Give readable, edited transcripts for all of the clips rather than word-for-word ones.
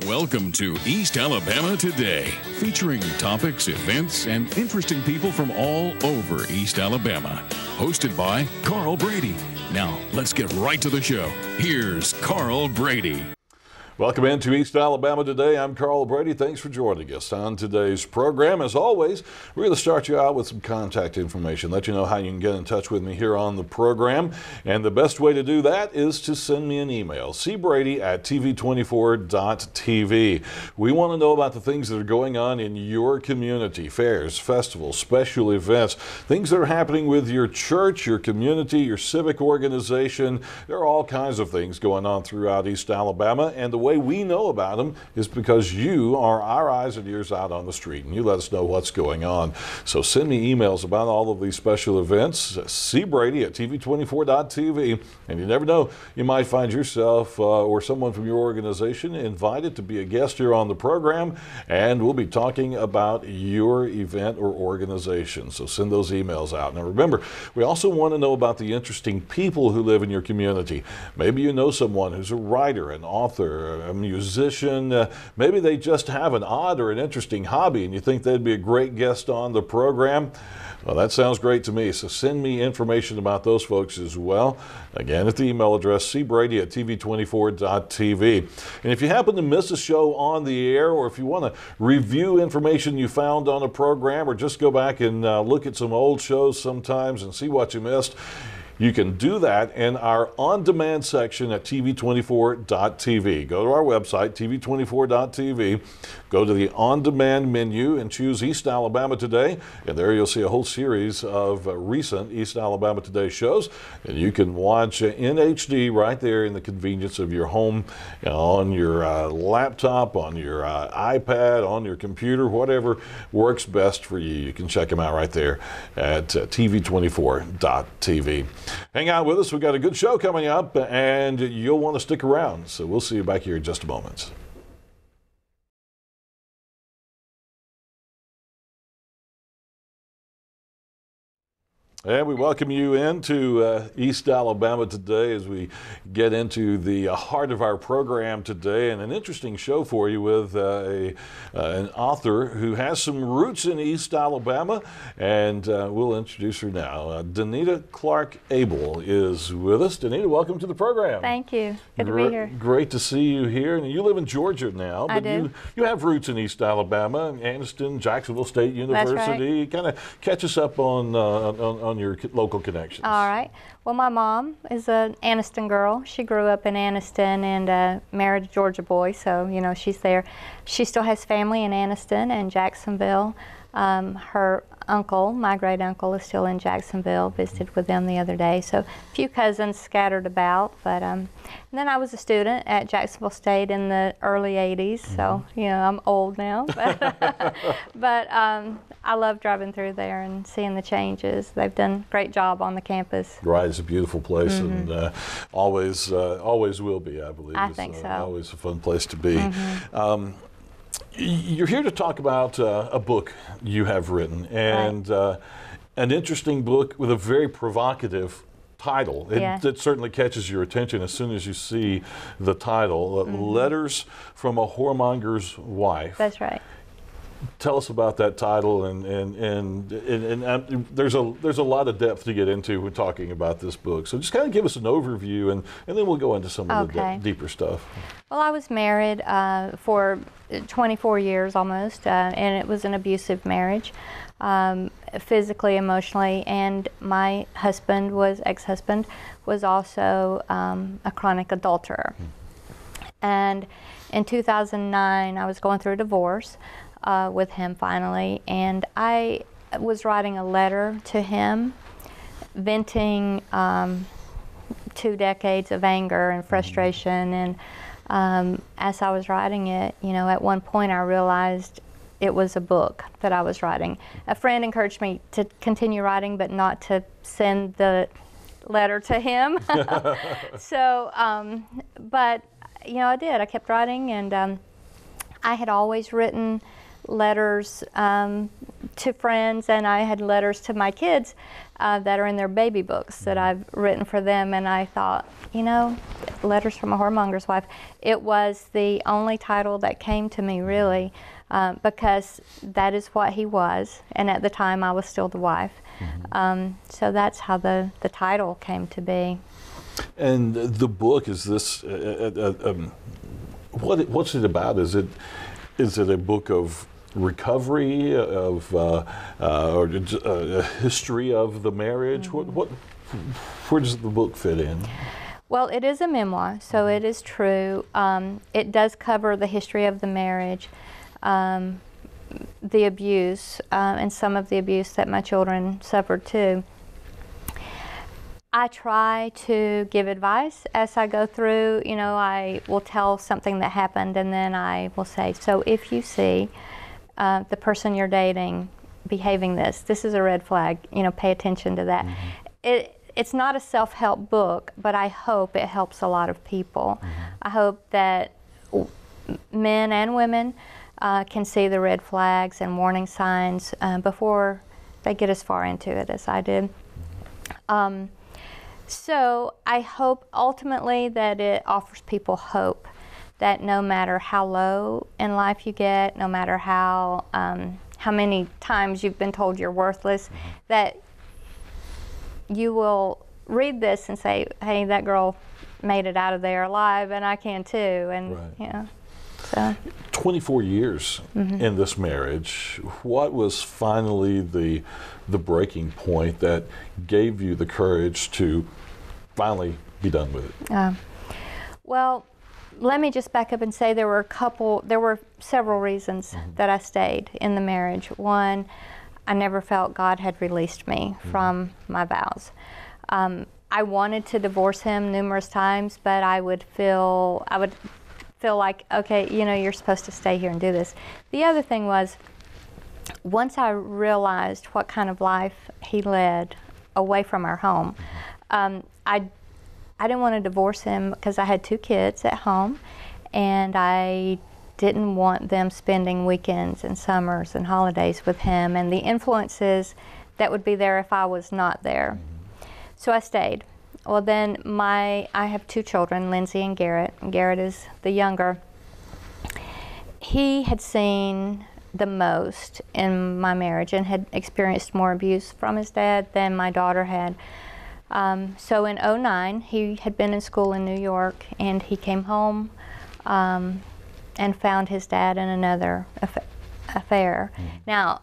Welcome to East Alabama Today, featuring topics, events, and interesting people from all over East Alabama. Hosted by Carl Brady. Now, let's get right to the show. Here's Carl Brady. Welcome into East Alabama Today. I'm Carl Brady. Thanks for joining us on today's program. As always, we're going to start you out with some contact information, let you know how you can get in touch with me here on the program. And the best way to do that is to send me an email, cbrady@tv24.tv. We want to know about the things that are going on in your community, fairs, festivals, special events, things that are happening with your church, your community, your civic organization. There are all kinds of things going on throughout East Alabama, and the way we know about them is because you are our eyes and ears out on the street, and you let us know what's going on. So send me emails about all of these special events, cbrady@tv24.tv, and you never know, you might find yourself or someone from your organization invited to be a guest here on the program, and we'll be talking about your event or organization. So send those emails out. Now remember, we also want to know about the interesting people who live in your community. Maybe you know someone who's a writer, an author, a musician, maybe they just have an odd or an interesting hobby and you think they'd be a great guest on the program. Well, that sounds great to me, so send me information about those folks as well. Again, at the email address, cbrady@tv24.tv. And if you happen to miss a show on the air, or if you want to review information you found on a program, or just go back and look at some old shows sometimes and see what you missed, you can do that in our on-demand section at tv24.tv. Go to our website, tv24.tv, go to the on-demand menu and choose East Alabama Today, and there you'll see a whole series of recent East Alabama Today shows, and you can watch in HD right there in the convenience of your home, on your laptop, on your iPad, on your computer, whatever works best for you. You can check them out right there at tv24.tv. Hang out with us. We've got a good show coming up, and you'll want to stick around. So we'll see you back here in just a moment. And we welcome you into East Alabama Today as we get into the heart of our program today, and an interesting show for you with an author who has some roots in East Alabama, and we'll introduce her now. Danita Clark-Abel is with us. Danita, welcome to the program. Thank you. Good to be here. Great to see you here. And you live in Georgia now, but I do. You have roots in East Alabama, Anniston, Jacksonville State University. That's right. Kind of catch us up on your local connections. All right. Well, my mom is an Anniston girl. She grew up in Anniston and married a Georgia boy, so, you know, she's there. She still has family in Anniston and Jacksonville. Her uncle, my great uncle, is still in Jacksonville. Visited with them the other day. So a few cousins scattered about. But and then I was a student at Jacksonville State in the early 80s. So, you know, I'm old now. But I love driving through there and seeing the changes. They've done a great job on the campus. Right, it's a beautiful place, and always will be, I believe. I think so. Always a fun place to be. You're here to talk about a book you have written, and an interesting book with a very provocative title. It certainly catches your attention as soon as you see the title, Letters from a Whoremonger's Wife. That's right. Tell us about that title, and there's a lot of depth to get into when talking about this book. So just kind of give us an overview, and then we'll go into some of the deeper stuff. Well, I was married for 24 years almost, and it was an abusive marriage, physically, emotionally, and my ex-husband was also a chronic adulterer. And in 2009, I was going through a divorce with him finally, and I was writing a letter to him, venting 2 decades of anger and frustration. And as I was writing it, you know, at one point I realized it was a book that I was writing. A friend encouraged me to continue writing, but not to send the letter to him. So, but you know, I did. I kept writing, and I had always written letters to friends, and I had letters to my kids that are in their baby books that I've written for them. And I thought, you know, Letters from a Whoremonger's Wife, it was the only title that came to me, really, because that is what he was, and at the time I was still the wife. So that's how the title came to be. And the book, is this, what's it about? Is it a book of recovery, of or a history of the marriage? Where does the book fit in? Well, it is a memoir, so it is true. It does cover the history of the marriage, the abuse, and some of the abuse that my children suffered too. I try to give advice as I go through. You know, I will tell something that happened, and then I will say, so if you see the person you're dating behaving this is a red flag. You know, pay attention to that. It's not a self-help book, but I hope it helps a lot of people. I hope that men and women can see the red flags and warning signs before they get as far into it as I did. So I hope ultimately that it offers people hope, that no matter how low in life you get, no matter how many times you've been told you're worthless, that you will read this and say, hey, that girl made it out of there alive, and I can too. And you know, so 24 years in this marriage. What was finally the breaking point that gave you the courage to finally be done with it? Well, let me just back up and say there were several reasons that I stayed in the marriage. One, I never felt God had released me from my vows. I wanted to divorce him numerous times, but I would feel like, okay, you know, you're supposed to stay here and do this. The other thing was, once I realized what kind of life he led away from our home, I didn't want to divorce him because I had 2 kids at home, and I didn't want them spending weekends and summers and holidays with him and the influences that would be there if I was not there. So I stayed. Well, then I have 2 children, Lindsay and Garrett. Garrett is the younger. He had seen the most in my marriage and had experienced more abuse from his dad than my daughter had. So in 2009, he had been in school in New York, and he came home and found his dad in another affair. Now,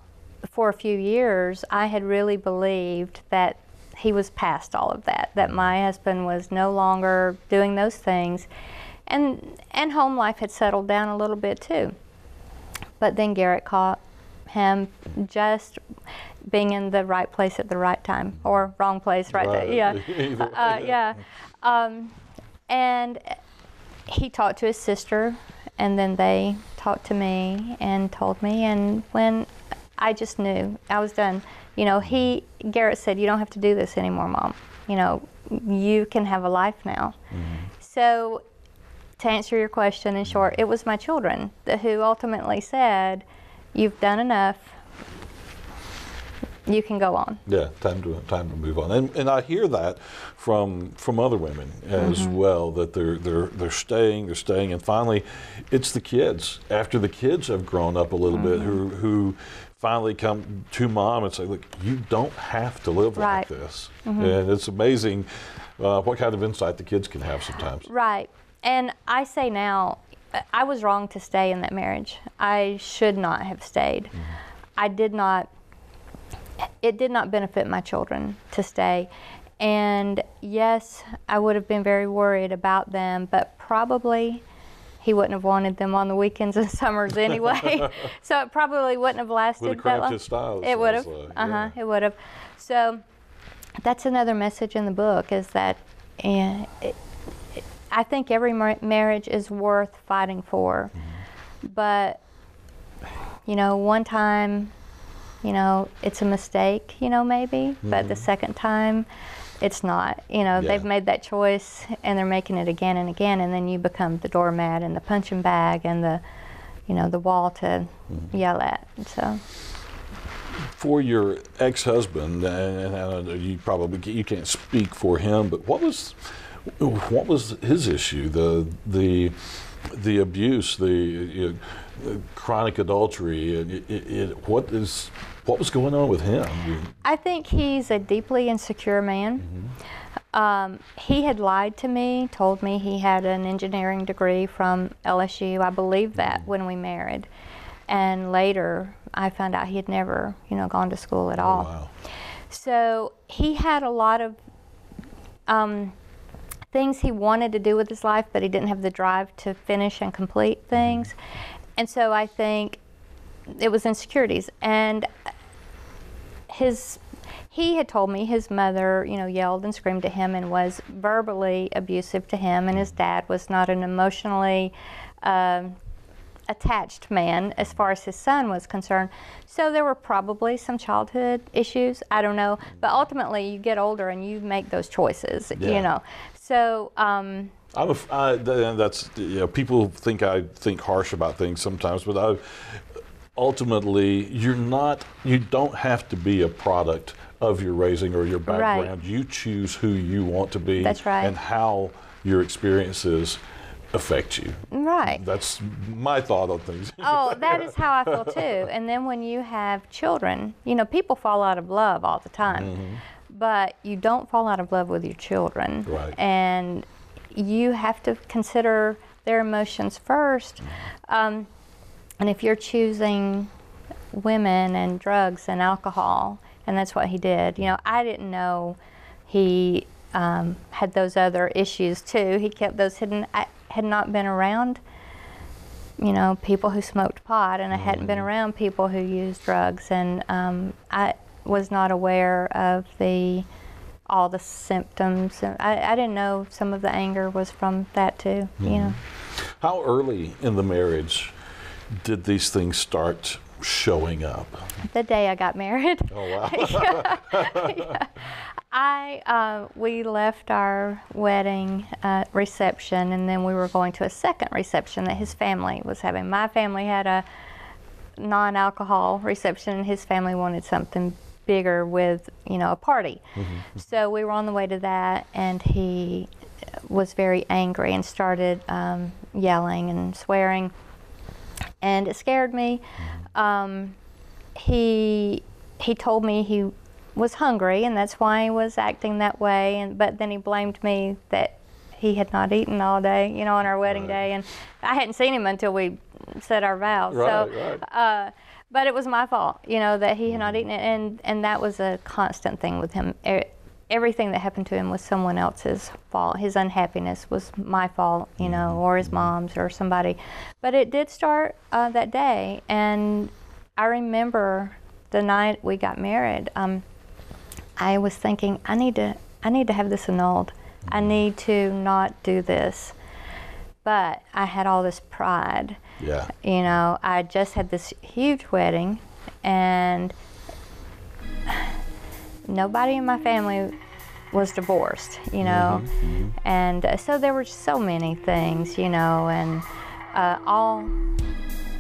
for a few years, I had really believed that he was past all of that, that my husband was no longer doing those things, and home life had settled down a little bit too. But then Garrett caught him just being in the right place at the right time, or wrong place, right? Yeah. And he talked to his sister, and then they talked to me and told me, and when I just knew I was done. You know, Garrett said, you don't have to do this anymore, Mom. You know, you can have a life now. So to answer your question in short, it was my children who ultimately said, you've done enough, you can go on. Yeah, time to move on. And I hear that from other women as well, that they're staying, and finally it's the kids, after the kids have grown up a little bit, who finally come to Mom and say, look, you don't have to live like this. And it's amazing what kind of insight the kids can have sometimes. Right. And I say now, I was wrong to stay in that marriage. I should not have stayed. It did not benefit my children to stay. And yes, I would have been very worried about them, but probably he wouldn't have wanted them on the weekends and summers anyway. So it probably wouldn't have lasted that long. His style, it would have. It would have. So that's another message in the book, is that I think every marriage is worth fighting for. But, you know, one time, you know, it's a mistake, you know, maybe, but the second time, it's not. You know, they've made that choice, and they're making it again and again, and then you become the doormat and the punching bag and the, you know, the wall to yell at. So for your ex-husband, and I know you can't speak for him, but what was his issue? The abuse, the chronic adultery. What was going on with him? I think he's a deeply insecure man. He had lied to me, told me he had an engineering degree from LSU. I believed that when we married. And later, I found out he had never, gone to school at all. Wow. So he had a lot of things he wanted to do with his life, but he didn't have the drive to finish and complete things. And so I think it was insecurities. And he had told me his mother, yelled and screamed at him and was verbally abusive to him, and his dad was not an emotionally attached man as far as his son was concerned. So there were probably some childhood issues, I don't know, but ultimately you get older and you make those choices, So that's people think I think harsh about things sometimes, but ultimately you don't have to be a product of your raising or your background. Right. You choose who you want to be. That's right. And how your experiences affect you. Right. That's my thought on things. Oh, that is how I feel too. And then when you have children, people fall out of love all the time, but you don't fall out of love with your children. Right. And you have to consider their emotions first. And if you're choosing women and drugs and alcohol, and that's what he did. I didn't know he had those other issues too. He kept those hidden. I had not been around, people who smoked pot, and I hadn't been around people who used drugs, and I was not aware of all the symptoms. I didn't know some of the anger was from that too. How early in the marriage did these things start showing up? The day I got married. Oh, wow. Yeah. We left our wedding reception, and then we were going to a second reception that his family was having. My family had a non-alcohol reception, and his family wanted something bigger with, a party. So we were on the way to that, and he was very angry and started yelling and swearing, and it scared me. He told me he was hungry, and that's why he was acting that way. But then he blamed me that he had not eaten all day, on our wedding day, and I hadn't seen him until we said our vows. Right. But it was my fault, that he had not eaten it, and that was a constant thing with him. Everything that happened to him was someone else's fault. His unhappiness was my fault, or his mom's or somebody. But it did start that day, and I remember the night we got married. I was thinking, I need to have this annulled. I need to not do this. But I had all this pride. Yeah. I just had this huge wedding, and nobody in my family was divorced, and so there were so many things, and all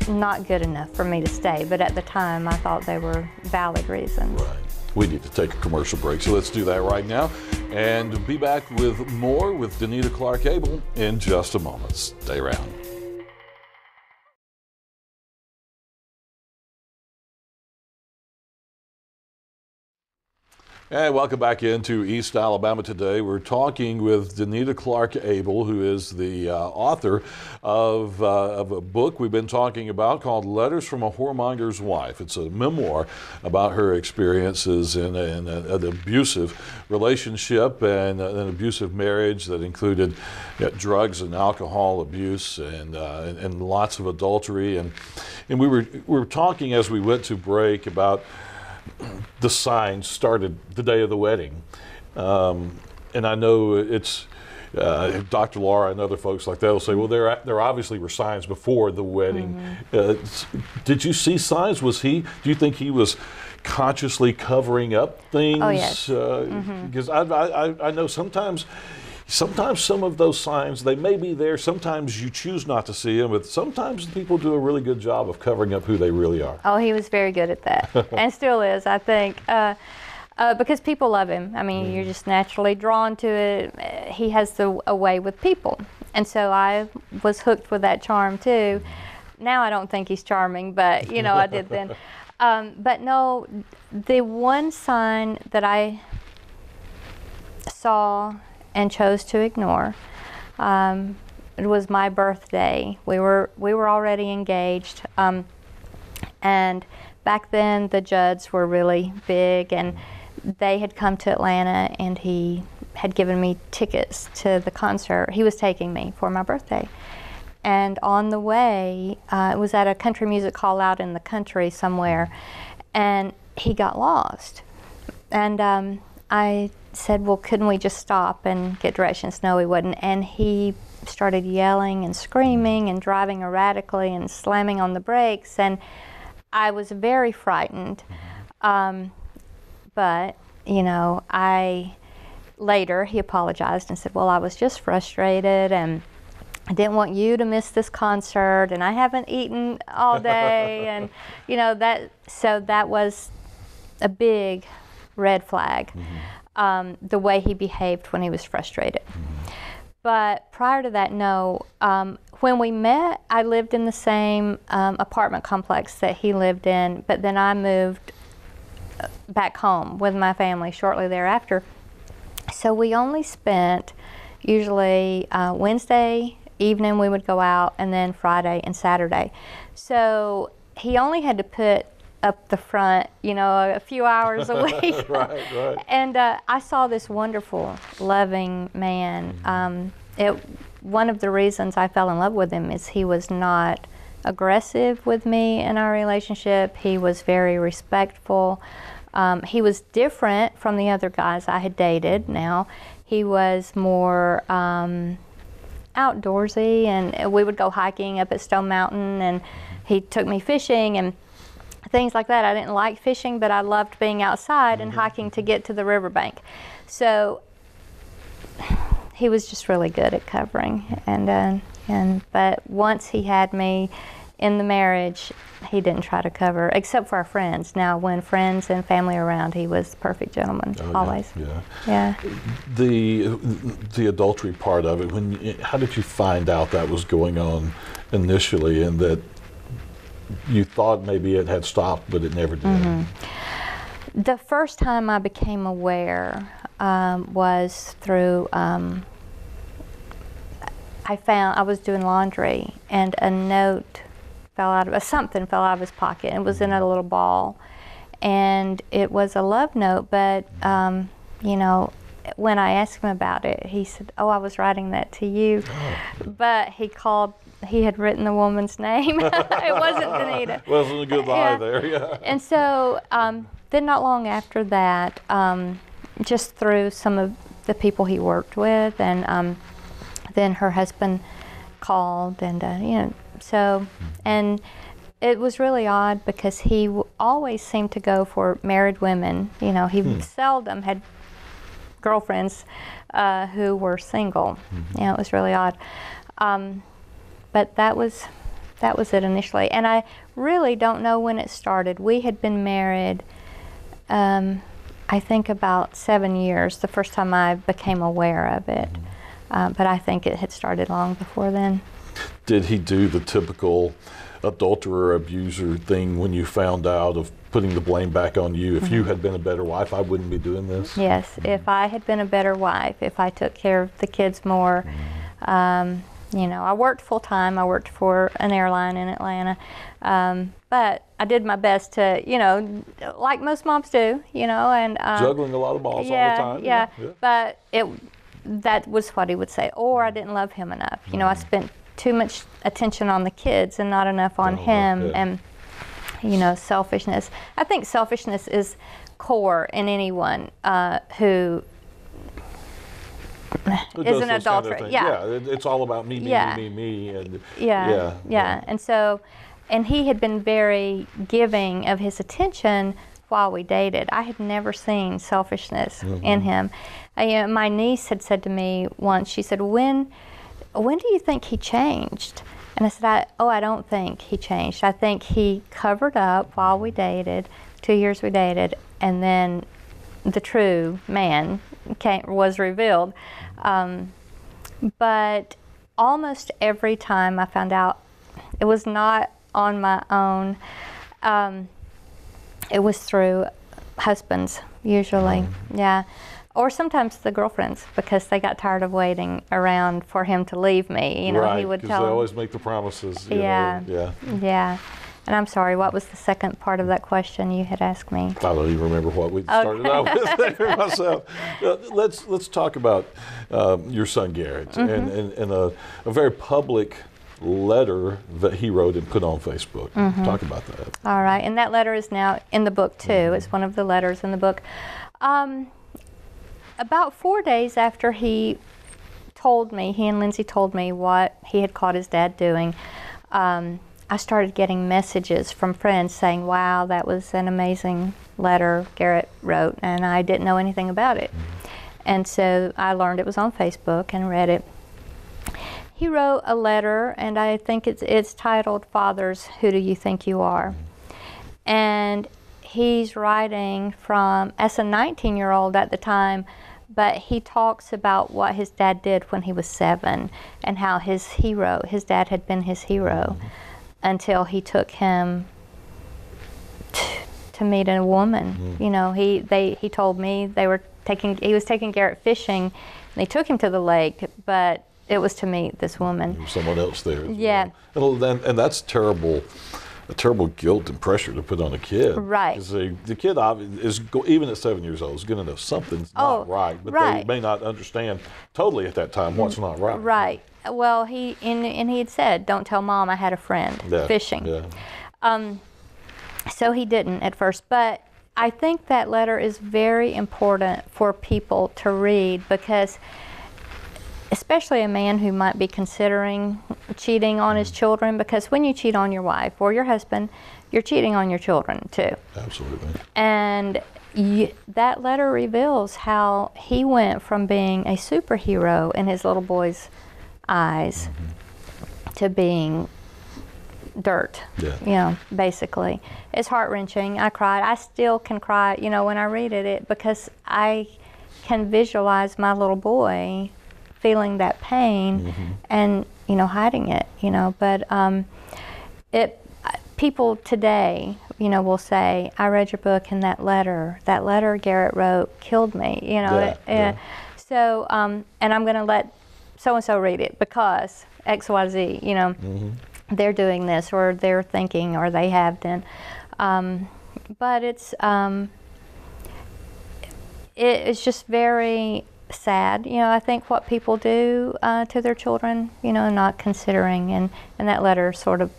not good enough for me to stay, but at the time I thought they were valid reasons. Right. We need to take a commercial break, so let's do that right now and be back with more with Danita Clark-Abel in just a moment. Stay around. And welcome back into East Alabama Today. We're talking with Danita Clark-Abel, who is the author of a book we've been talking about called Letters from a Whoremonger's Wife. It's a memoir about her experiences in an abusive relationship and an abusive marriage that included drugs and alcohol abuse and lots of adultery. And we were talking as we went to break about the signs started the day of the wedding. And I know it's Dr. Laura and other folks like that will say, well, there obviously were signs before the wedding. Did you see signs? Do you think he was consciously covering up things? Oh, yes. Because I know sometimes sometimes some of those signs, they may be there. Sometimes you choose not to see them, but sometimes people do a really good job of covering up who they really are. Oh, he was very good at that, and still is, I think. Because people love him. I mean, you're just naturally drawn to it. He has a way with people. And so I was hooked with that charm too. Now I don't think he's charming, but you know, I did then. But no, the one sign that I saw and chose to ignore, it was my birthday. We were already engaged. And back then the Judds were really big, and they had come to Atlanta, and he had given me tickets to the concert. He was taking me for my birthday. And on the way, it was at a country music hall out in the country somewhere, and he got lost. And I said, well, couldn't we just stop and get directions? No, he wouldn't. And he started yelling and screaming and driving erratically and slamming on the brakes, and I was very frightened. But, you know, later he apologized and said, well, I was just frustrated, and I didn't want you to miss this concert, and I haven't eaten all day, and, you know, so that was a big red flag, the way he behaved when he was frustrated. But prior to that, no. When we met, I lived in the same apartment complex that he lived in, but then I moved back home with my family shortly thereafter. So we only spent, usually Wednesday evening we would go out, and then Friday and Saturday. So he only had to put up the front, you know, a few hours a week. Right. And I saw this wonderful, loving man. One of the reasons I fell in love with him is he was not aggressive with me in our relationship. He was very respectful. He was different from the other guys I had dated. Now he was more outdoorsy, and we would go hiking up at Stone Mountain, and he took me fishing and things like that. I didn't like fishing, but I loved being outside and hiking to get to the riverbank. So he was just really good at covering, but once he had me in the marriage, he didn't try to cover, except for our friends. Now, when friends and family are around, he was a perfect gentleman, always. Yeah. The adultery part of it, how did you find out that was going on initially, and that you thought maybe it had stopped, but it never did? The first time I became aware was through, I was doing laundry, and a note something fell out of his pocket. It was in a little ball, and it was a love note, but you know, when I asked him about it, he said, oh, I was writing that to you. But he had written the woman's name. It wasn't Danita. Wasn't a good lie there, yeah. And so then not long after that, just through some of the people he worked with, and then her husband called, and you know, so, and it was really odd because he always seemed to go for married women. You know, he seldom had girlfriends who were single. You know, it was really odd. But that was it initially, and I really don't know when it started. We had been married, I think about 7 years, the first time I became aware of it. But I think it had started long before then. Did he do the typical adulterer, abuser thing when you found out, of putting the blame back on you? If you had been a better wife, I wouldn't be doing this? Yes, if I had been a better wife, if I took care of the kids more. You know, I worked full time. I worked for an airline in Atlanta. But I did my best to, you know, like most moms do, you know, and juggling a lot of balls all the time. Yeah. But that was what he would say. Or I didn't love him enough. You know, I spent too much attention on the kids and not enough on him. And, you know, selfishness. I think selfishness is core in anyone who is an adulterer. Kind of it's all about me, and And so, and he had been very giving of his attention while we dated. I had never seen selfishness in him. My niece had said to me once, she said, when do you think he changed? And I said, I don't think he changed. I think he covered up while we dated, 2 years we dated, and then the true man was revealed. But almost every time I found out, it was not on my own. It was through husbands, usually. Yeah. Or sometimes the girlfriends, because they got tired of waiting around for him to leave me. Right, he would because tell they them. always make the promises. Yeah. Yeah. And I'm sorry, what was the second part of that question you had asked me? I don't even remember what we started out with there myself. Let's talk about your son Garrett and a very public letter that he wrote and put on Facebook. Talk about that. All right, and that letter is now in the book too. It's one of the letters in the book. About 4 days after he and Lindsay told me what he had caught his dad doing, I started getting messages from friends saying, wow, that was an amazing letter Garrett wrote, and I didn't know anything about it. And so I learned it was on Facebook and read it. He wrote a letter, and I think it's titled, Fathers, Who Do You Think You Are? And he's writing from, as a 19-year-old at the time, but he talks about what his dad did when he was 7 and how his dad had been his hero until he took him to meet a woman. He told me he was taking Garrett fishing, and they took him to the lake, but it was to meet this woman. There was someone else there. Yeah. Well. And that's terrible. A terrible guilt and pressure to put on a kid. Right. Because the kid is, even at 7 years old, is going to know something's not right, but they may not understand totally at that time what's not right. Right. Well, he had said, "Don't tell Mom I had a friend fishing." Yeah. So he didn't at first, but I think that letter is very important for people to read, because especially a man who might be considering cheating on his children, because when you cheat on your wife or your husband, you're cheating on your children too. Absolutely. And that letter reveals how he went from being a superhero in his little boy's eyes to being dirt. Basically. It's heart-wrenching. I cried. I still can cry, when I read it, because I can visualize my little boy feeling that pain and hiding it, but people today will say, I read your book, and that letter Garrett wrote killed me, so and I'm going to let so and so read it because XYZ, they're doing this, or they're thinking, or they have been, but it's just very sad, I think, what people do to their children, not considering, and that letter sort of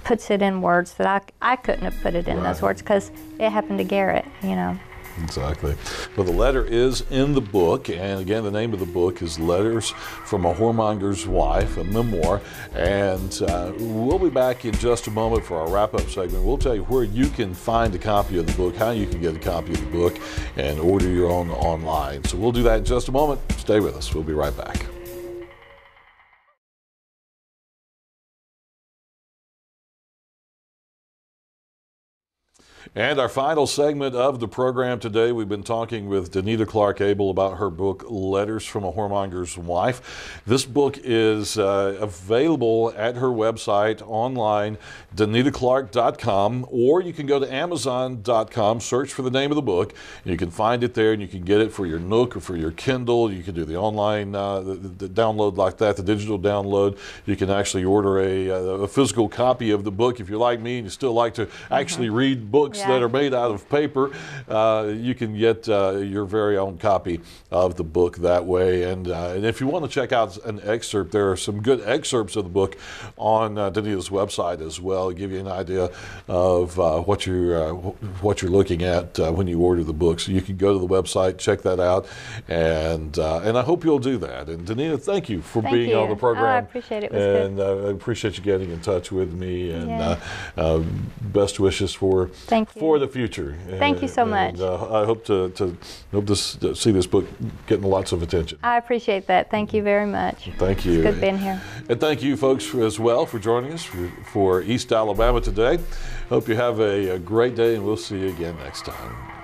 puts it in words that I couldn't have put it in those words, because it happened to Garrett, Exactly. Well, the letter is in the book, and again, the name of the book is Letters from a Whoremonger's Wife, a memoir, and we'll be back in just a moment for our wrap-up segment. We'll tell you where you can find a copy of the book, how you can get a copy of the book, and order your own online. So we'll do that in just a moment. Stay with us. We'll be right back. And our final segment of the program today, we've been talking with Danita Clark Abel about her book, Letters from a Whoremonger's Wife. This book is available at her website online, danitaclark.com, or you can go to amazon.com, search for the name of the book. You can find it there, and you can get it for your Nook or for your Kindle. You can do the online the download like that, the digital download. You can actually order a physical copy of the book if you're like me and you still like to actually read books that are made out of paper. You can get your very own copy of the book that way. And if you want to check out an excerpt, there are some good excerpts of the book on Danita's website as well. Give you an idea of what you're looking at when you order the book. So you can go to the website, check that out, and I hope you'll do that. And Danita, thank you for being on the program. I appreciate it. It was good. I appreciate you getting in touch with me, and best wishes for Thank you. for the future. Thank you so much. I hope to see this book getting lots of attention. I appreciate that. Thank you very much. Thank you. It's good being here. And thank you, folks, as well for joining us for East Alabama Today. Hope you have a great day, and we'll see you again next time.